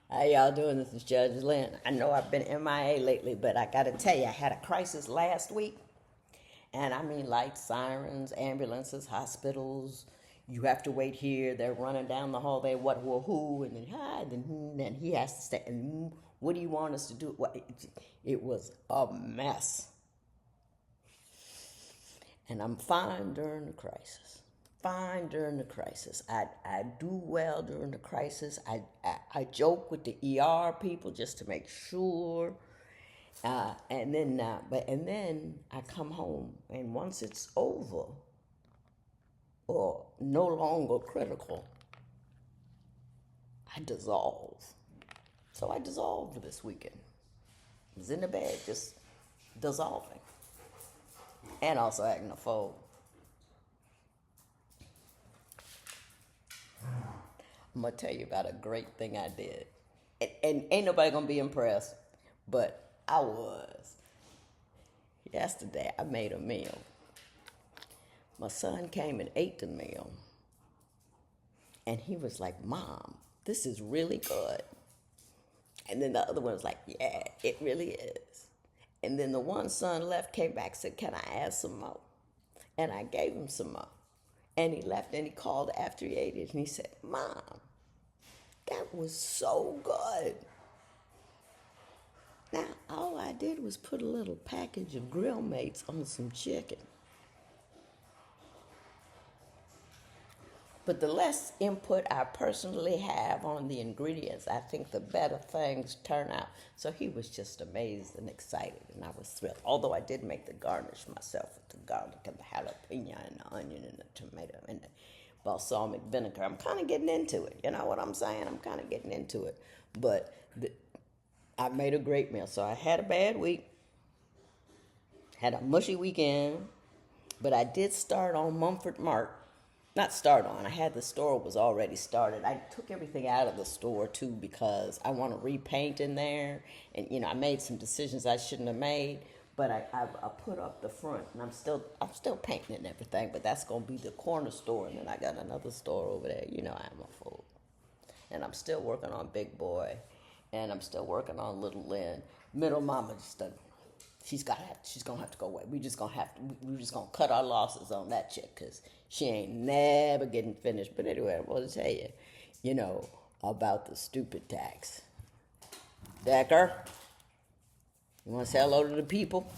How y'all doing? This is Judge Lynn. I know I've been MIA lately, but I gotta tell you, I had a crisis last week. And I mean, lights, sirens, ambulances, hospitals. You have to wait here. They're running down the hall. They what, who, and then hi, then he has to stay. And what do you want us to do? What? It was a mess. And I'm fine during the crisis. Fine during the crisis. I do well during the crisis. I joke with the ER people just to make sure. And then I come home, and once it's over or no longer critical, I dissolve. So I dissolved this weekend. I was in the bed just dissolving, and also acting a fool. I'm gonna tell you about a great thing I did, and ain't nobody gonna be impressed, but I was. Yesterday I made a meal. My son came and ate the meal, and he was like, "Mom, this is really good." And then the other one was like, "Yeah, it really is." And then the one son left, came back, said, "Can I add some more?" And I gave him some more. And he left, and he called after he ate it, and he said, "Mom, that was so good." Now, all I did was put a little package of grill mates on some chicken. But the less input I personally have on the ingredients, I think the better things turn out. So he was just amazed and excited, and I was thrilled. Although I did make the garnish myself with the garlic and the jalapeno and the onion and the tomato and the balsamic vinegar. I'm kind of getting into it. You know what I'm saying? I'm kind of getting into it. But I made a great meal. So I had a bad week, had a mushy weekend, but I did start on Mumford Mark. Not start on. I had the store was already started. I took everything out of the store too because I want to repaint in there, and I made some decisions I shouldn't have made. But I put up the front, and I'm still painting and everything. But that's gonna be the corner store, and then I got another store over there. I'm a fool, and I'm still working on Big Boy, and I'm still working on Little Lynn. Middle Mama just doesn't. She's gonna have to go away. We're just gonna cut our losses on that chick because she ain't never getting finished. But anyway, I want to tell you, about the stupid tax. Decker, you want to say hello to the people?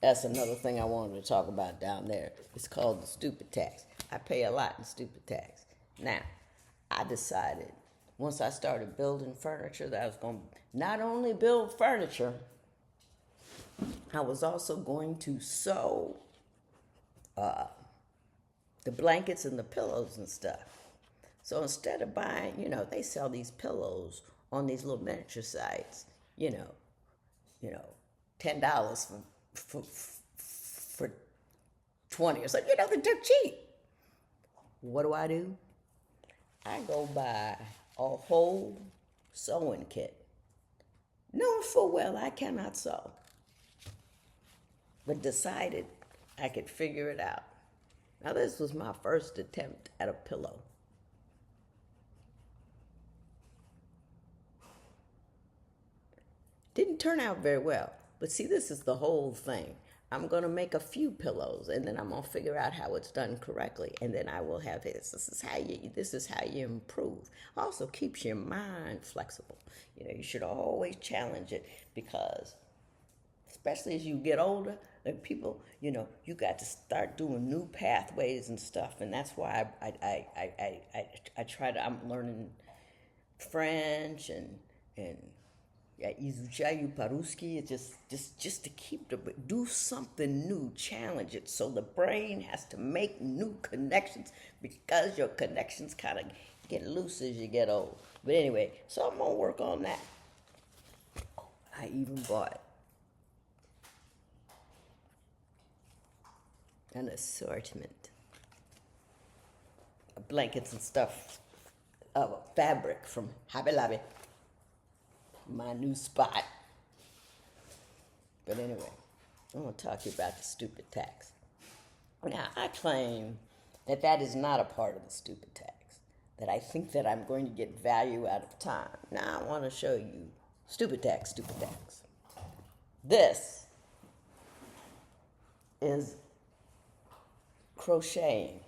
That's another thing I wanted to talk about down there. It's called the stupid tax. I pay a lot in stupid tax. Now, I decided once I started building furniture that I was going to not only build furniture, I was also going to sew the blankets and the pillows and stuff. So instead of buying, they sell these pillows on these little miniature sites, $10 for 20 or something. They're cheap. What do? I go buy a whole sewing kit, knowing full well I cannot sew, but decided I could figure it out. Now, this was my first attempt at a pillow. Didn't turn out very well, but see, this is the whole thing. I'm going to make a few pillows, and then I'm going to figure out how it's done correctly, and then I will have this. This is how you improve. Also keeps your mind flexible. You should always challenge it because, especially as you get older, like people, you got to start doing new pathways and stuff, and that's why I try to. I'm learning French and изучаю по-русски, just to do something new, challenge it. So the brain has to make new connections because your connections kind of get loose as you get old. But anyway, so I'm gonna work on that. I even bought an assortment of blankets and stuff of fabric from Hobby Lobby, my new spot. But anyway, I'm going to talk to you about the stupid tax. Now, I claim that that is not a part of the stupid tax, that I think that I'm going to get value out of time. Now, I want to show you stupid tax, stupid tax. This is crocheting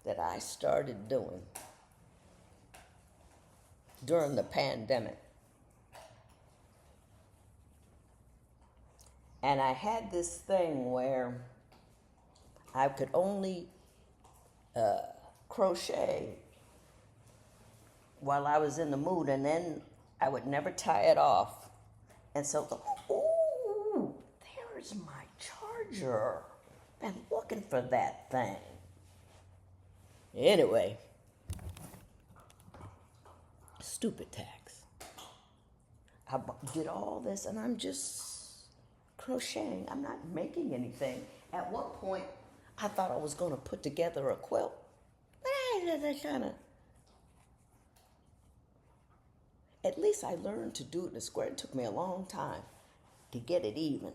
that I started doing during the pandemic. And I had this thing where I could only crochet while I was in the mood, and then I would never tie it off. And so, ooh, there's my charger. Been looking for that thing. Anyway, stupid tax. I did all this, and I'm just crocheting. I'm not making anything. At one point, I thought I was going to put together a quilt. But I kind of, at least I learned to do it in a square. It took me a long time to get it even.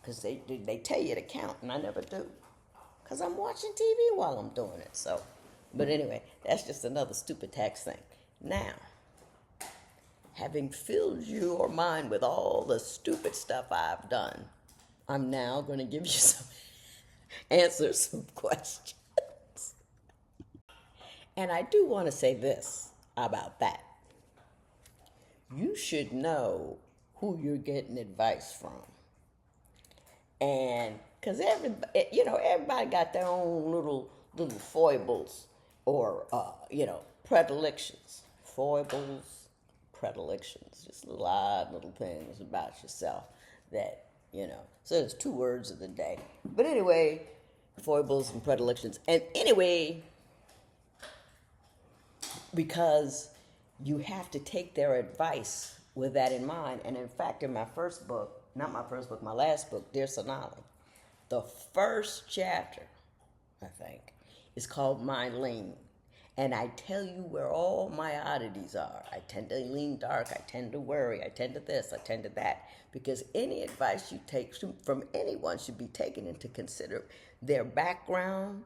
Because they tell you to count, and I never do. Because I'm watching TV while I'm doing it. So, but anyway, that's just another stupid tax thing. Now, having filled your mind with all the stupid stuff I've done, I'm now going to give you some answers, some questions. And I do want to say this about that. You should know who you're getting advice from. And because everybody got their own little foibles or, predilections. Foibles, predilections, just little odd little things about yourself that, So there's 2 words of the day. But anyway, foibles and predilections. And anyway, because you have to take their advice with that in mind. And in fact, in my first book, not my first book, my last book, Dear Sonali, the first chapter, I think, is called My Lean. And I tell you where all my oddities are. I tend to lean dark. I tend to worry. I tend to this. I tend to that. Because any advice you take from anyone should be taken into consider their background,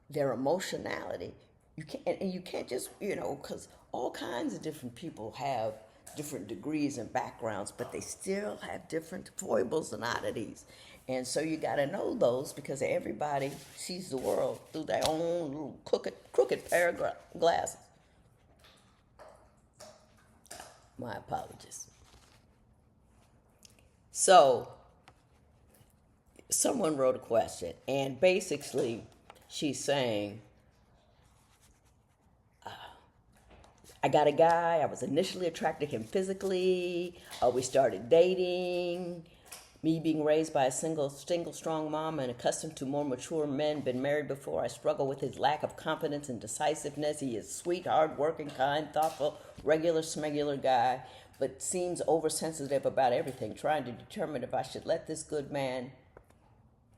their emotionality. You can't just, because all kinds of different people have different degrees and backgrounds, but they still have different foibles and oddities. And so you got to know those because everybody sees the world through their own little crooked pair of glasses. My apologies. So, someone wrote a question, and basically she's saying, I got a guy, I was initially attracted to him physically, we started dating. Me being raised by a single strong mom and accustomed to more mature men, been married before, I struggle with his lack of confidence and decisiveness. He is sweet, hard-working, kind, thoughtful, regular, smegular guy, but seems oversensitive about everything, trying to determine if I should let this good man,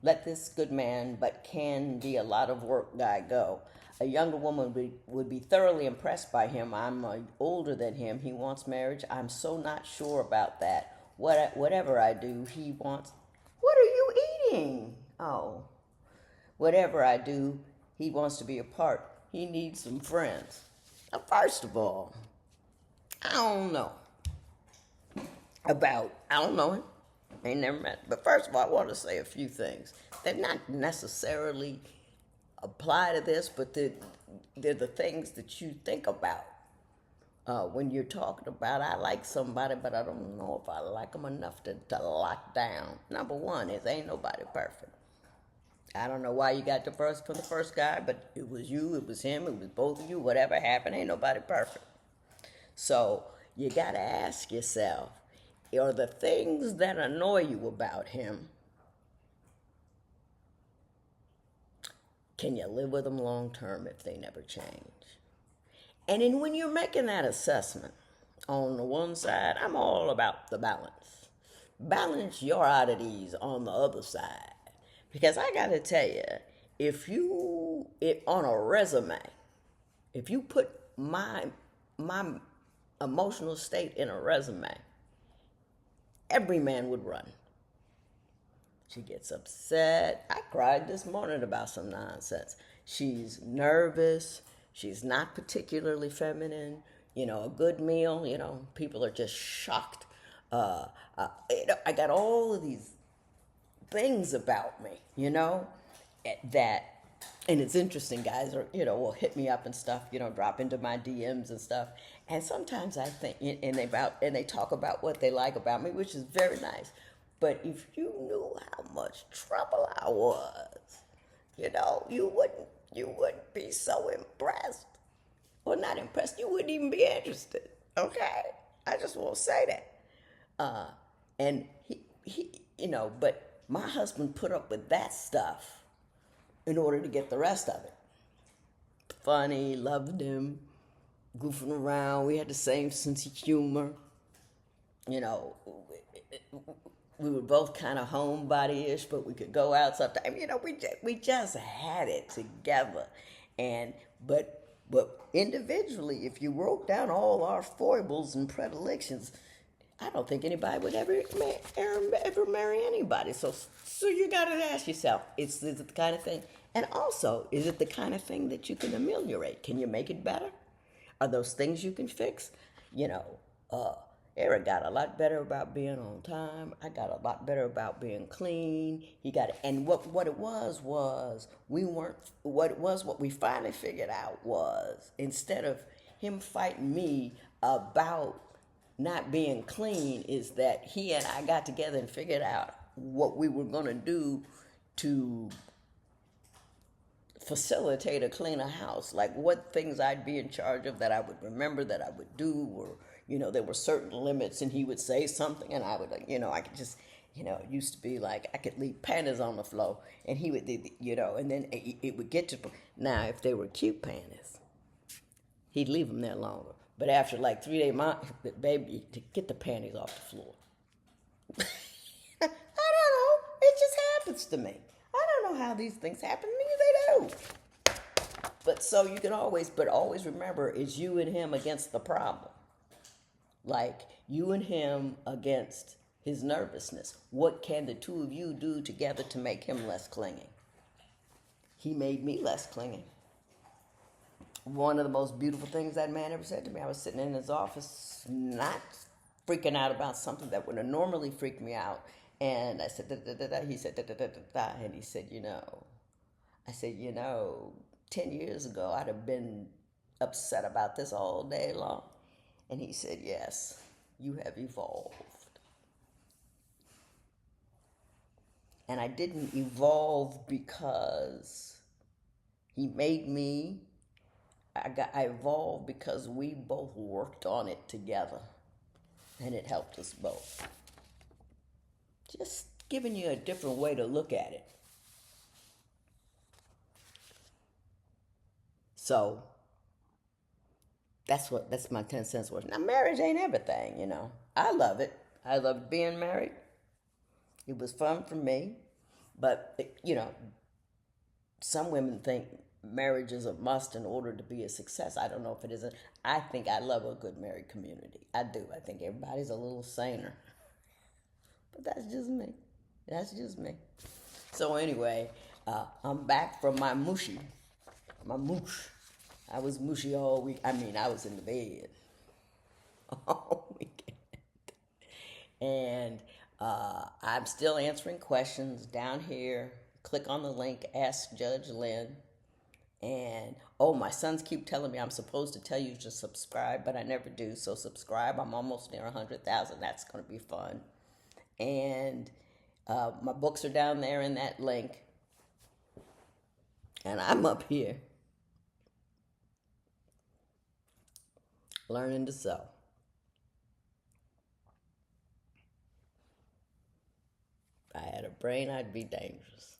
but can be a lot of work guy go. A younger woman would be thoroughly impressed by him. I'm older than him. He wants marriage. I'm so not sure about that. Whatever I do, he wants... What are you eating? Oh. Whatever I do, he wants to be a part. He needs some friends. Now, first of all, I don't know him. Ain't never met. But first of all, I want to say a few things. They're not necessarily apply to this, but they're the things that you think about when you're talking about, I like somebody, but I don't know if I like them enough to lock down. Number one is ain't nobody perfect. I don't know why you got divorced from the first guy, but it was you, it was him, it was both of you, whatever happened, ain't nobody perfect. So you got to ask yourself, are the things that annoy you about him, can you live with them long term if they never change? And then when you're making that assessment, on the one side, I'm all about the balance. Balance your oddities on the other side. Because I got to tell you, on a resume, if you put my emotional state in a resume, every man would run. She gets upset. I cried this morning about some nonsense. She's nervous. She's not particularly feminine. A good meal, people are just shocked. I got all of these things about me, that, and it's interesting, guys, or, will hit me up and stuff, drop into my DMs and stuff. And sometimes I think, and they talk about what they like about me, which is very nice. But if you knew how much trouble I was, you wouldn't be so impressed. Or not impressed, you wouldn't even be interested. Okay? I just want to say that. And but my husband put up with that stuff in order to get the rest of it. Funny, loved him, goofing around. We had the same sense of humor. We were both kind of homebody-ish, but we could go out sometime. We just had it together. But individually, if you wrote down all our foibles and predilections, I don't think anybody would ever marry anybody. So you got to ask yourself, is it the kind of thing? And also, is it the kind of thing that you can ameliorate? Can you make it better? Are those things you can fix? Eric got a lot better about being on time. I got a lot better about being clean. He got it. And what it was we weren't, what we finally figured out was, instead of him fighting me about not being clean, is that he and I got together and figured out what we were going to do to facilitate a cleaner house, like what things I'd be in charge of that I would remember that I would do, or there were certain limits, and he would say something and I would, I could just, it used to be like I could leave pandas on the floor and he would, and then it would get to, now if they were cute pandas, he'd leave them there longer. But after like 3 days, baby, to get the panties off the floor. I don't know. It just happens to me. I don't know how these things happen to me. They do. But so you can always remember, it's you and him against the problem. Like you and him against his nervousness. What can the two of you do together to make him less clinging? He made me less clinging. One of the most beautiful things that man ever said to me, I was sitting in his office, not freaking out about something that would have normally freaked me out. And I said, da, da, da, da. He said, da, da, da, da, da. And he said, I said, 10 years ago, I'd have been upset about this all day long. And he said, yes, you have evolved. And I didn't evolve because he made me. I evolved because we both worked on it together. And it helped us both. Just giving you a different way to look at it. So that's my 10 cents worth. Now, marriage ain't everything, I love it. I love being married. It was fun for me. But, some women think marriage is a must in order to be a success. I don't know if it isn't. I think I love a good married community. I do. I think everybody's a little saner. But that's just me. That's just me. So anyway, I'm back from my moosh. I was mushy all week. I was in the bed all weekend. And I'm still answering questions down here. Click on the link, Ask Judge Lynn. And, my sons keep telling me I'm supposed to tell you to subscribe, but I never do. So subscribe. I'm almost near 100,000. That's going to be fun. And my books are down there in that link. And I'm up here learning to sew. If I had a brain, I'd be dangerous.